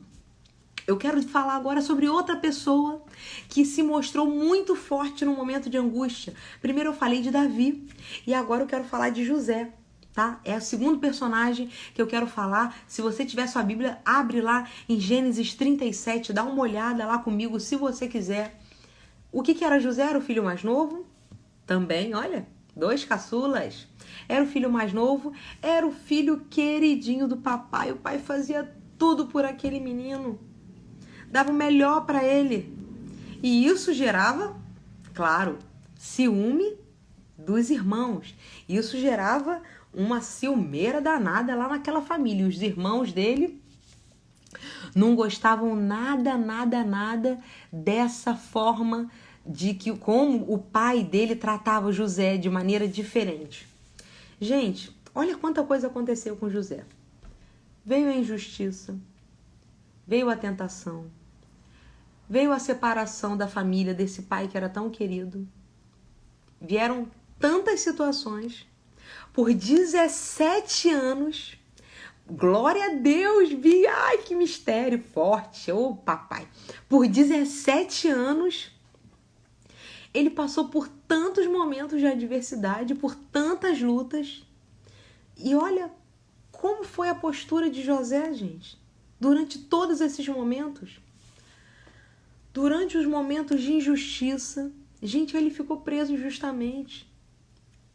B: Eu quero falar agora sobre outra pessoa que se mostrou muito forte no momento de angústia. Primeiro eu falei de Davi e agora eu quero falar de José, tá? É o segundo personagem que eu quero falar. Se você tiver sua Bíblia, abre lá em Gênesis 37, dá uma olhada lá comigo se você quiser. O que era José? Era o filho mais novo? Também, olha, 2 caçulas. Era o filho mais novo, era o filho queridinho do papai. O pai fazia tudo por aquele menino. Dava o melhor para ele. E isso gerava, claro, ciúme dos irmãos. Isso gerava uma ciumeira danada lá naquela família. Os irmãos dele não gostavam nada dessa forma de que como o pai dele tratava José de maneira diferente. Gente, olha quanta coisa aconteceu com José. Veio a injustiça, veio a tentação, veio a separação da família desse pai que era tão querido. Vieram tantas situações. Por 17 anos, glória a Deus, ai que mistério forte, ô papai. Por 17 anos, ele passou por tantos momentos de adversidade, por tantas lutas. E olha como foi a postura de José, gente, durante todos esses momentos. Durante os momentos de injustiça, gente, ele ficou preso injustamente.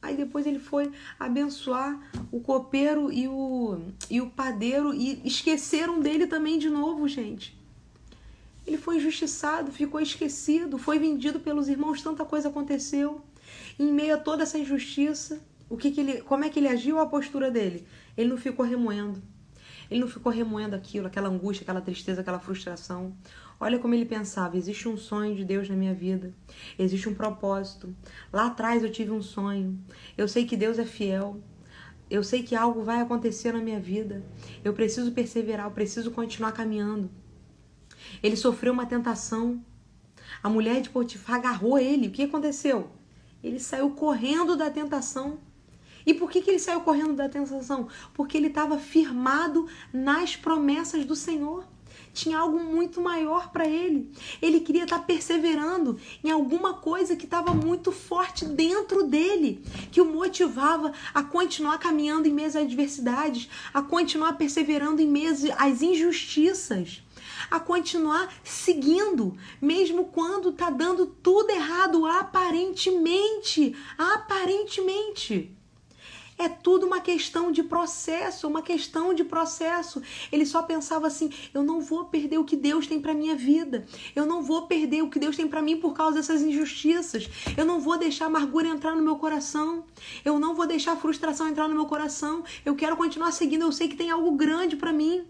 B: Aí depois ele foi abençoar o copeiro e o padeiro e esqueceram dele também de novo, gente. Ele foi injustiçado, ficou esquecido, foi vendido pelos irmãos, tanta coisa aconteceu. Em meio a toda essa injustiça, como é que ele agiu? A postura dele? Ele não ficou remoendo. Ele não ficou remoendo aquilo, aquela angústia, aquela tristeza, aquela frustração. Olha como ele pensava, existe um sonho de Deus na minha vida, existe um propósito. Lá atrás eu tive um sonho, eu sei que Deus é fiel, eu sei que algo vai acontecer na minha vida, eu preciso perseverar, eu preciso continuar caminhando. Ele sofreu uma tentação, a mulher de Potifar agarrou ele, o que aconteceu? Ele saiu correndo da tentação. E por que ele saiu correndo da tentação? Porque ele estava firmado nas promessas do Senhor. Tinha algo muito maior para ele. Ele queria estar perseverando em alguma coisa que estava muito forte dentro dele, que o motivava a continuar caminhando em meio às adversidades, a continuar perseverando em meio às injustiças, a continuar seguindo, mesmo quando está dando tudo errado, aparentemente. É tudo uma questão de processo, Ele só pensava assim, eu não vou perder o que Deus tem para minha vida. Eu não vou perder o que Deus tem para mim por causa dessas injustiças. Eu não vou deixar a amargura entrar no meu coração. Eu não vou deixar a frustração entrar no meu coração. Eu quero continuar seguindo, eu sei que tem algo grande para mim.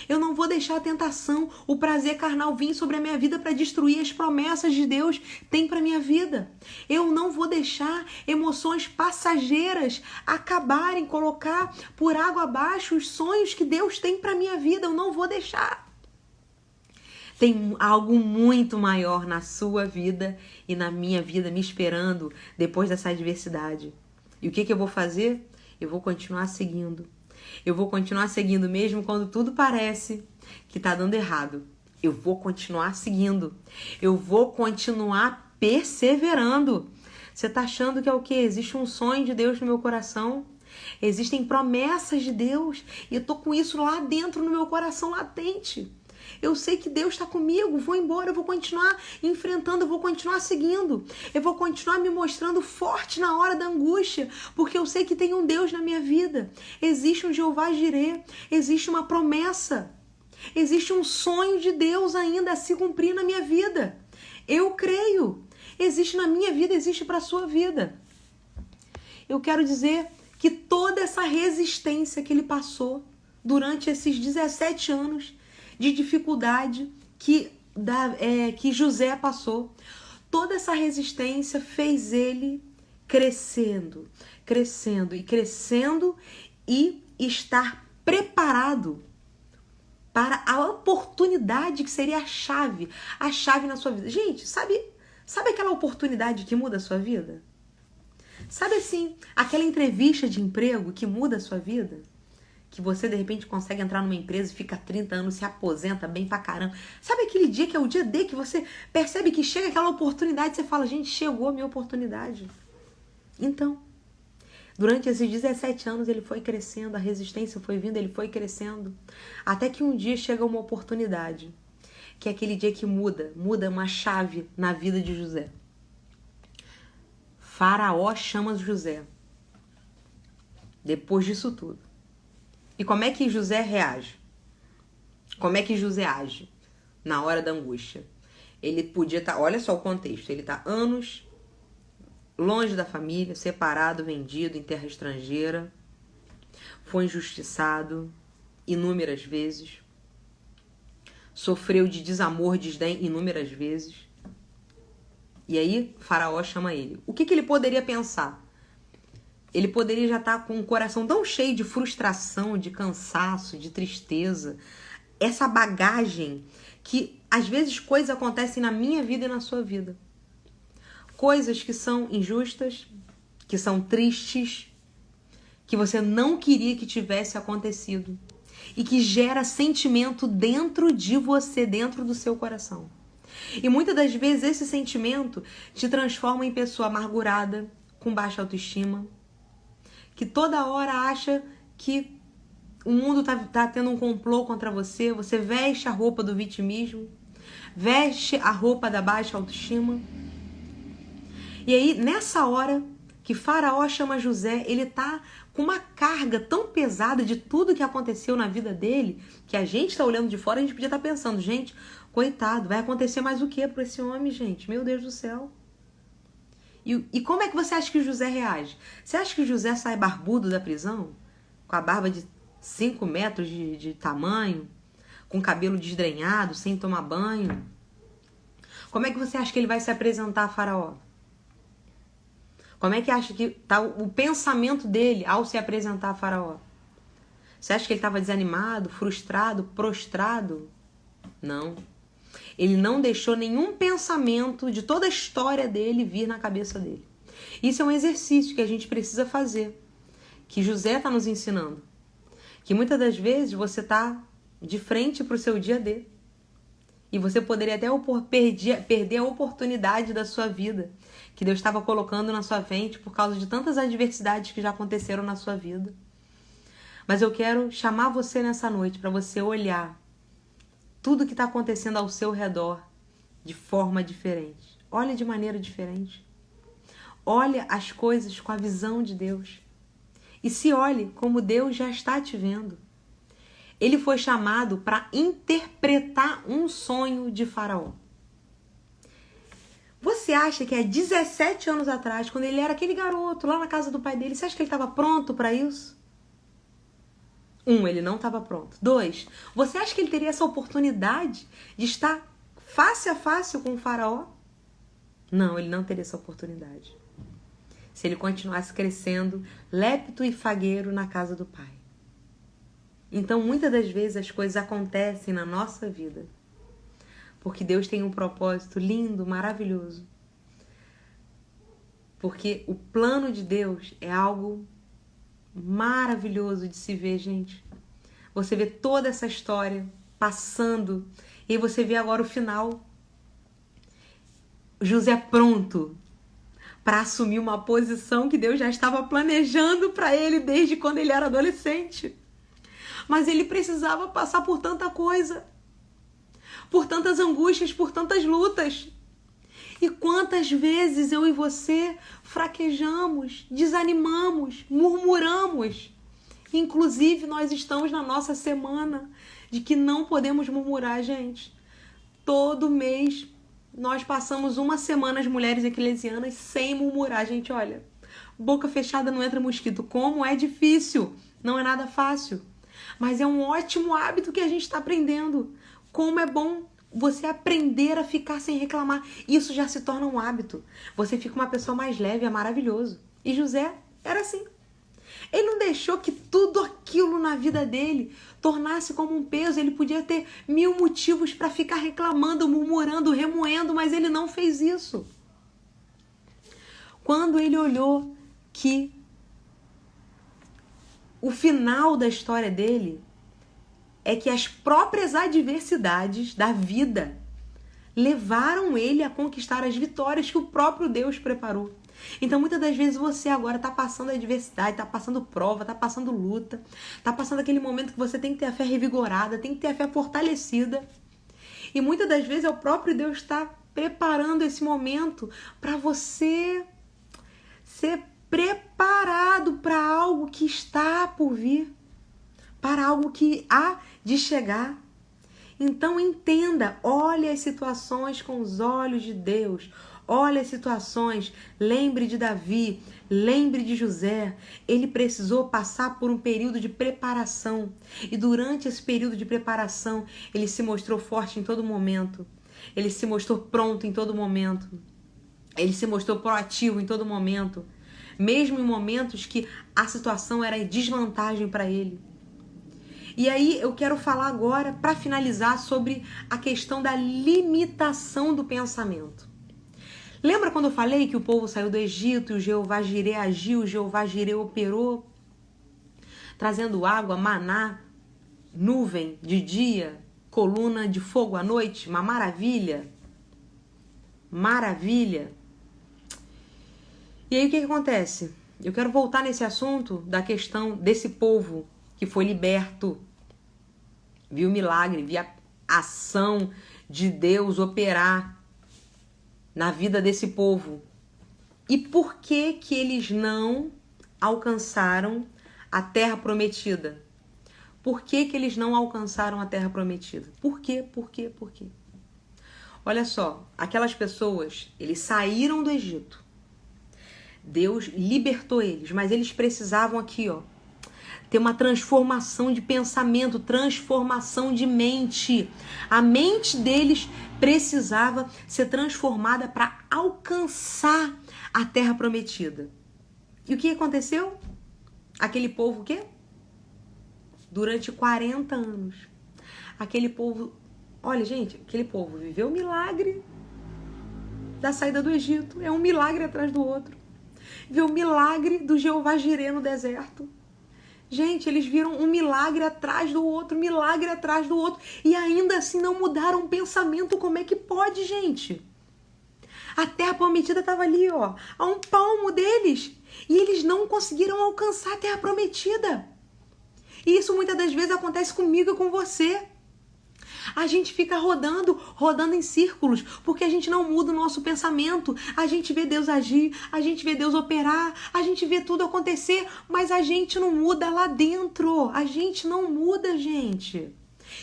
B: Eu não vou deixar a tentação, o prazer carnal vir sobre a minha vida para destruir as promessas de Deus que tem para minha vida. Eu não vou deixar emoções passageiras acabarem, colocar por água abaixo os sonhos que Deus tem para minha vida. Eu não vou deixar. Tem algo muito maior na sua vida e na minha vida me esperando depois dessa adversidade. E o que eu vou fazer? Eu vou continuar seguindo. Eu vou continuar seguindo mesmo quando tudo parece que tá dando errado. Eu vou continuar seguindo. Eu vou continuar perseverando. Você tá achando que é o quê? Existe um sonho de Deus no meu coração? Existem promessas de Deus e eu tô com isso lá dentro no meu coração latente. Eu sei que Deus está comigo, vou embora, eu vou continuar enfrentando, eu vou continuar seguindo. Eu vou continuar me mostrando forte na hora da angústia, porque eu sei que tem um Deus na minha vida. Existe um Jeová Jireh, existe uma promessa. Existe um sonho de Deus ainda a se cumprir na minha vida. Eu creio. Existe na minha vida, existe para a sua vida. Eu quero dizer que toda essa resistência que ele passou durante esses 17 anos de dificuldade que José passou, toda essa resistência fez ele crescendo e estar preparado para a oportunidade que seria a chave na sua vida. Gente, sabe aquela oportunidade que muda a sua vida? Sabe assim, aquela entrevista de emprego que muda a sua vida? Que você de repente consegue entrar numa empresa e fica 30 anos, se aposenta bem pra caramba. Sabe aquele dia que é o dia D que você percebe que chega aquela oportunidade e você fala, gente, chegou a minha oportunidade. Então, durante esses 17 anos ele foi crescendo, a resistência foi vindo, ele foi crescendo. Até que um dia chega uma oportunidade, que é aquele dia que muda uma chave na vida de José. Faraó chama José. Depois disso tudo. E como é que José reage? Como é que José age na hora da angústia? Ele podia estar, olha só o contexto, ele está anos longe da família, separado, vendido em terra estrangeira, foi injustiçado inúmeras vezes, sofreu de desamor, desdém inúmeras vezes. E aí Faraó chama ele. O que ele poderia pensar? Ele poderia já estar com o coração tão cheio de frustração, de cansaço, de tristeza. Essa bagagem que às vezes coisas acontecem na minha vida e na sua vida. Coisas que são injustas, que são tristes, que você não queria que tivesse acontecido. E que gera sentimento dentro de você, dentro do seu coração. E muitas das vezes esse sentimento te transforma em pessoa amargurada, com baixa autoestima, que toda hora acha que o mundo tá tendo um complô contra você, você veste a roupa do vitimismo, veste a roupa da baixa autoestima. E aí, nessa hora que Faraó chama José, ele tá com uma carga tão pesada de tudo que aconteceu na vida dele, que a gente tá olhando de fora, a gente podia estar pensando, gente, coitado, vai acontecer mais o que para esse homem, gente? Meu Deus do céu. E como é que você acha que José reage? Você acha que José sai barbudo da prisão? Com a barba de 5 metros de tamanho? Com o cabelo desgrenhado, sem tomar banho? Como é que você acha que ele vai se apresentar a Faraó? Como é que acha que tá o pensamento dele ao se apresentar a Faraó? Você acha que ele estava desanimado, frustrado, prostrado? Não. Ele não deixou nenhum pensamento de toda a história dele vir na cabeça dele. Isso é um exercício que a gente precisa fazer, que José está nos ensinando. Que muitas das vezes você está de frente para o seu dia D. E você poderia até perder a oportunidade da sua vida, que Deus estava colocando na sua frente por causa de tantas adversidades que já aconteceram na sua vida. Mas eu quero chamar você nessa noite para você olhar tudo que está acontecendo ao seu redor de forma diferente. Olha de maneira diferente. Olha as coisas com a visão de Deus. E se olhe como Deus já está te vendo. Ele foi chamado para interpretar um sonho de Faraó. Você acha que há 17 anos atrás, quando ele era aquele garoto lá na casa do pai dele, você acha que ele estava pronto para isso? 1, ele não estava pronto. 2, você acha que ele teria essa oportunidade de estar face a face com o Faraó? Não, ele não teria essa oportunidade. Se ele continuasse crescendo, lépito e fagueiro na casa do pai. Então, muitas das vezes as coisas acontecem na nossa vida porque Deus tem um propósito lindo, maravilhoso. Porque o plano de Deus é algo maravilhoso de se ver, gente. Você vê toda essa história passando e aí você vê agora o final. José pronto para assumir uma posição que Deus já estava planejando para ele desde quando ele era adolescente. Mas ele precisava passar por tanta coisa, por tantas angústias, por tantas lutas. E quantas vezes eu e você fraquejamos, desanimamos, murmuramos. Inclusive, nós estamos na nossa semana de que não podemos murmurar, gente. Todo mês nós passamos uma semana, as mulheres eclesianas, sem murmurar. Gente, olha, boca fechada não entra mosquito. Como é difícil, não é nada fácil. Mas é um ótimo hábito que a gente está aprendendo. Como é bom você aprender a ficar sem reclamar. Isso já se torna um hábito. Você fica uma pessoa mais leve, é maravilhoso. E José era assim. Ele não deixou que tudo aquilo na vida dele tornasse como um peso. Ele podia ter 1000 motivos para ficar reclamando, murmurando, remoendo, mas ele não fez isso. Quando ele olhou que o final da história dele é que as próprias adversidades da vida levaram ele a conquistar as vitórias que o próprio Deus preparou. Então, muitas das vezes você agora está passando adversidade, está passando prova, está passando luta, está passando aquele momento que você tem que ter a fé revigorada, tem que ter a fé fortalecida. E muitas das vezes é o próprio Deus está preparando esse momento para você ser preparado para algo que está por vir, para algo que há de chegar. Então entenda, olhe as situações com os olhos de Deus. Olhe as situações, lembre de Davi, lembre de José. Ele precisou passar por um período de preparação. E durante esse período de preparação, ele se mostrou forte em todo momento. Ele se mostrou pronto em todo momento. Ele se mostrou proativo em todo momento, mesmo em momentos que a situação era em desvantagem para ele. E aí eu quero falar agora, para finalizar, sobre a questão da limitação do pensamento. Lembra quando eu falei que o povo saiu do Egito e o Jeová Jireh agiu, o Jeová Jireh operou, trazendo água, maná, nuvem de dia, coluna de fogo à noite, uma maravilha. Maravilha. E aí o que acontece? Eu quero voltar nesse assunto da questão desse povo que foi liberto, viu o milagre, viu a ação de Deus operar na vida desse povo. E por que que eles não alcançaram a terra prometida? Por que que eles não alcançaram a terra prometida? Por quê? Por quê? Por quê? Olha só, aquelas pessoas, eles saíram do Egito. Deus libertou eles, mas eles precisavam aqui, ó, ter uma transformação de pensamento, transformação de mente. A mente deles precisava ser transformada para alcançar a terra prometida. E o que aconteceu? Aquele povo, o quê? Durante 40 anos. Aquele povo, olha gente, aquele povo viveu o milagre da saída do Egito. É um milagre atrás do outro. Viu o milagre do Jeová Jireh no deserto. Gente, eles viram um milagre atrás do outro, milagre atrás do outro. E ainda assim não mudaram o pensamento. Como é que pode, gente? A terra prometida estava ali, ó, a um palmo deles. E eles não conseguiram alcançar a terra prometida. E isso muitas das vezes acontece comigo e com você. A gente fica rodando em círculos, porque a gente não muda o nosso pensamento. A gente vê Deus agir, a gente vê Deus operar, a gente vê tudo acontecer, mas a gente não muda lá dentro. A gente não muda, gente.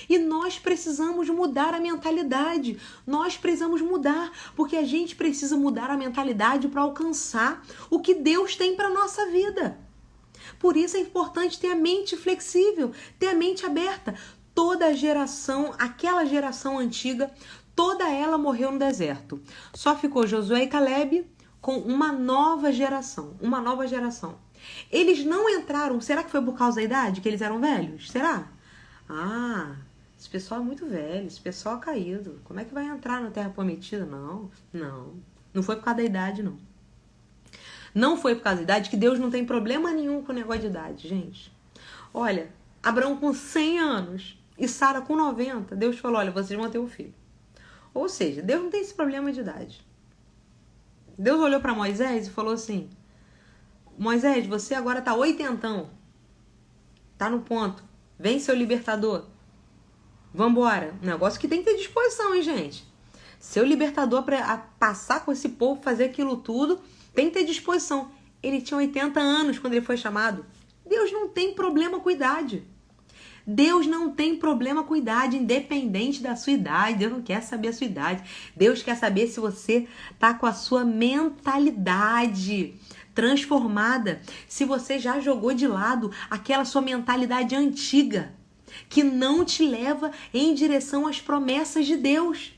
B: E nós precisamos mudar a mentalidade. Nós precisamos mudar, porque a gente precisa mudar a mentalidade para alcançar o que Deus tem para nossa vida. Por isso é importante ter a mente flexível, ter a mente aberta. Toda a geração, aquela geração antiga, toda ela morreu no deserto. Só ficou Josué e Caleb com uma nova geração. Uma nova geração. Eles não entraram, será que foi por causa da idade, que eles eram velhos? Será? Ah, esse pessoal é muito velho, esse pessoal é caído. Como é que vai entrar na Terra Prometida? Não. Não foi por causa da idade, não. Não foi por causa da idade, que Deus não tem problema nenhum com o negócio de idade, gente. Olha, Abraão com 100 anos e Sara com 90, Deus falou, olha, vocês vão ter um filho. Ou seja, Deus não tem esse problema de idade. Deus olhou para Moisés e falou assim, Moisés, você agora tá 80, tá no ponto, vem seu libertador, vambora. Um negócio que tem que ter disposição, hein, gente? Seu libertador para passar com esse povo, fazer aquilo tudo, tem que ter disposição. Ele tinha 80 anos quando ele foi chamado. Deus não tem problema com idade. Deus não tem problema com idade, independente da sua idade. Deus não quer saber a sua idade. Deus quer saber se você tá com a sua mentalidade transformada. Se você já jogou de lado aquela sua mentalidade antiga, que não te leva em direção às promessas de Deus.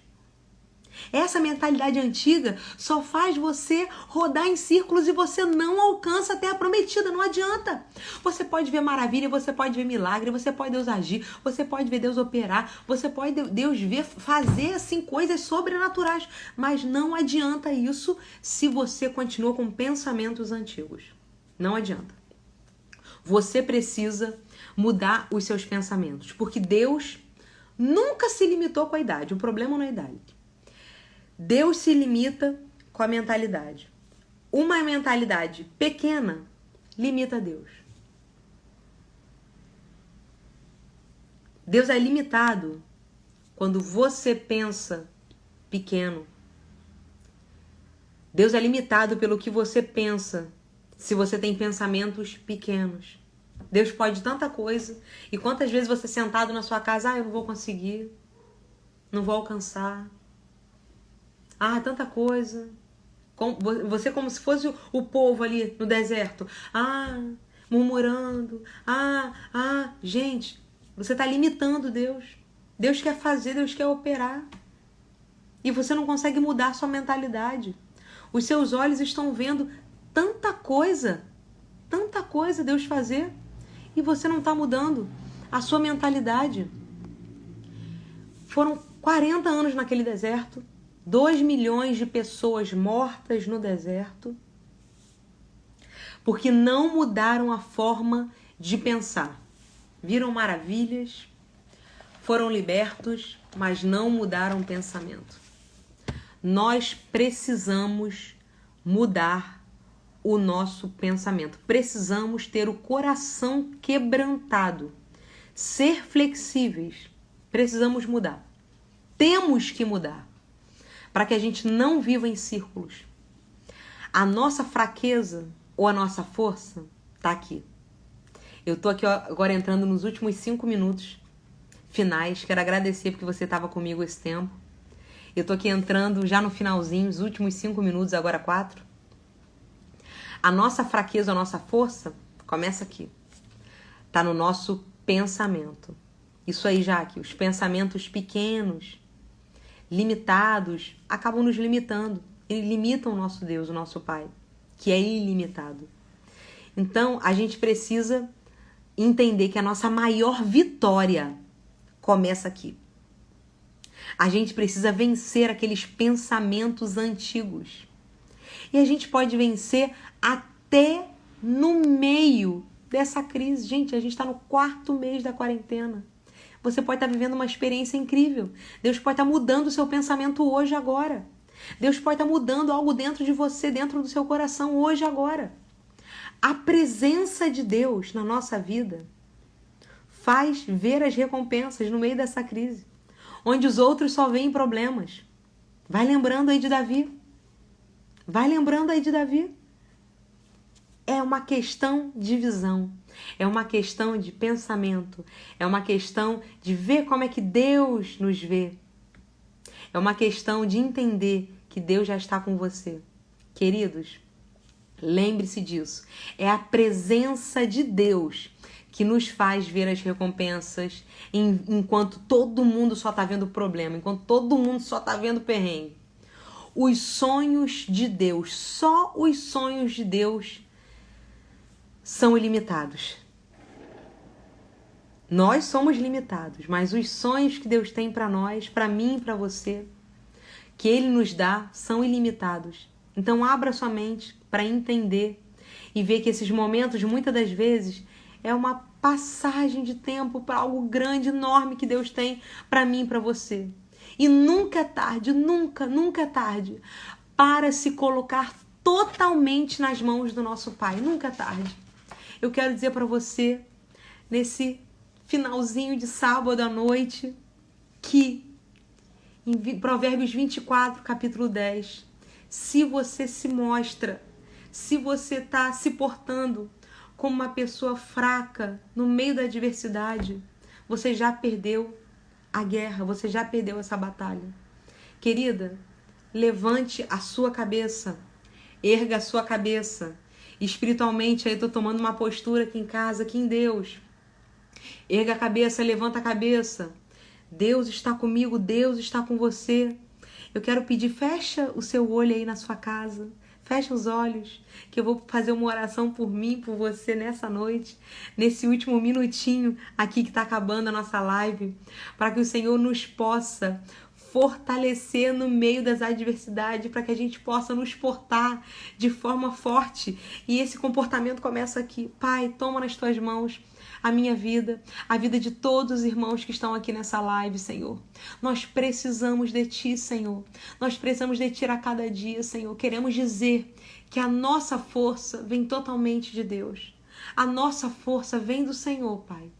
B: Essa mentalidade antiga só faz você rodar em círculos e você não alcança a terra prometida, não adianta. Você pode ver maravilha, você pode ver milagre, você pode Deus agir, você pode ver Deus operar, você pode Deus ver fazer assim coisas sobrenaturais, mas não adianta isso se você continua com pensamentos antigos. Não adianta. Você precisa mudar os seus pensamentos, porque Deus nunca se limitou com a idade. O problema não é a idade. Deus se limita com a mentalidade. Uma mentalidade pequena limita Deus. Deus é limitado quando você pensa pequeno. Deus é limitado pelo que você pensa, se você tem pensamentos pequenos. Deus pode tanta coisa. E quantas vezes você sentado na sua casa, eu não vou conseguir, não vou alcançar. Tanta coisa. Você como se fosse o povo ali no deserto. Murmurando. Gente, você está limitando Deus. Deus quer fazer, Deus quer operar. E você não consegue mudar sua mentalidade. Os seus olhos estão vendo tanta coisa Deus fazer, e você não está mudando a sua mentalidade. Foram 40 anos naquele deserto, 2 milhões de pessoas mortas no deserto, porque não mudaram a forma de pensar. Viram maravilhas, foram libertos, mas não mudaram o pensamento. Nós precisamos mudar o nosso pensamento. Precisamos ter o coração quebrantado, ser flexíveis. Precisamos mudar. Temos que mudar para que a gente não viva em círculos. A nossa fraqueza ou a nossa força está aqui. Eu estou aqui agora entrando nos últimos 5 minutos finais. Quero agradecer porque você estava comigo esse tempo. Eu estou aqui entrando já no finalzinho, os últimos 5 minutos, agora 4. A nossa fraqueza, a nossa força, começa aqui. Está no nosso pensamento. Isso aí, Jaque, os pensamentos pequenos, limitados, acabam nos limitando. Eles limitam o nosso Deus, o nosso Pai, que é ilimitado. Então, a gente precisa entender que a nossa maior vitória começa aqui. A gente precisa vencer aqueles pensamentos antigos. E a gente pode vencer até no meio dessa crise. Gente, a gente está no 4º mês da quarentena. Você pode estar vivendo uma experiência incrível. Deus pode estar mudando o seu pensamento hoje, agora. Deus pode estar mudando algo dentro de você, dentro do seu coração, hoje, agora. A presença de Deus na nossa vida faz ver as recompensas no meio dessa crise, onde os outros só veem problemas. Vai lembrando aí de Davi. Vai lembrando aí de Davi. É uma questão de visão. É uma questão de pensamento. É uma questão de ver como é que Deus nos vê. É uma questão de entender que Deus já está com você. Queridos, lembre-se disso. É a presença de Deus que nos faz ver as recompensas enquanto todo mundo só está vendo problema, enquanto todo mundo só está vendo perrengue. Os sonhos de Deus, só os sonhos de Deus são ilimitados. Nós somos limitados, mas os sonhos que Deus tem para nós, para mim e para você, que Ele nos dá, são ilimitados. Então abra sua mente para entender e ver que esses momentos, muitas das vezes, é uma passagem de tempo para algo grande, enorme que Deus tem para mim e para você. E nunca é tarde, nunca é tarde para se colocar totalmente nas mãos do nosso Pai. Nunca é tarde. Eu quero dizer para você, nesse finalzinho de sábado à noite, que em Provérbios 24, capítulo 10, se você se mostra, se você está se portando como uma pessoa fraca no meio da adversidade, você já perdeu a guerra, você já perdeu essa batalha. Querida, levante a sua cabeça, erga a sua cabeça. Espiritualmente, aí eu estou tomando uma postura aqui em casa, aqui em Deus. Erga a cabeça, levanta a cabeça. Deus está comigo, Deus está com você. Eu quero pedir, fecha o seu olho aí na sua casa. Fecha os olhos, que eu vou fazer uma oração por mim, por você nessa noite, nesse último minutinho aqui que está acabando a nossa live, para que o Senhor nos possa fortalecer no meio das adversidades, para que a gente possa nos portar de forma forte. E esse comportamento começa aqui. Pai, toma nas tuas mãos a minha vida, a vida de todos os irmãos que estão aqui nessa live, Senhor. Nós precisamos de Ti, Senhor. Nós precisamos de Ti a cada dia, Senhor. Queremos dizer que a nossa força vem totalmente de Deus. A nossa força vem do Senhor, Pai.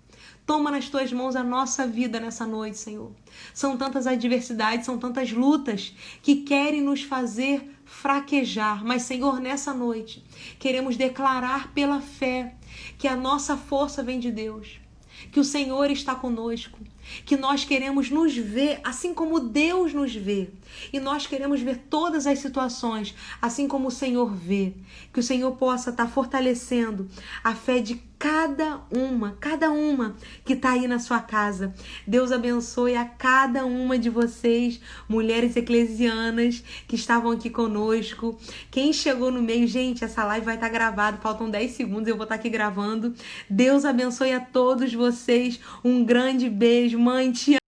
B: Toma nas Tuas mãos a nossa vida nessa noite, Senhor. São tantas adversidades, são tantas lutas que querem nos fazer fraquejar. Mas, Senhor, nessa noite, queremos declarar pela fé que a nossa força vem de Deus, que o Senhor está conosco, que nós queremos nos ver assim como Deus nos vê, e nós queremos ver todas as situações assim como o Senhor vê, que o Senhor possa estar fortalecendo a fé de cada uma que tá aí na sua casa. Deus abençoe a cada uma de vocês, mulheres eclesianas que estavam aqui conosco. Quem chegou no meio, gente, essa live vai estar gravada, faltam 10 segundos, eu vou estar aqui gravando. Deus abençoe a todos vocês, um grande beijo, mãe, te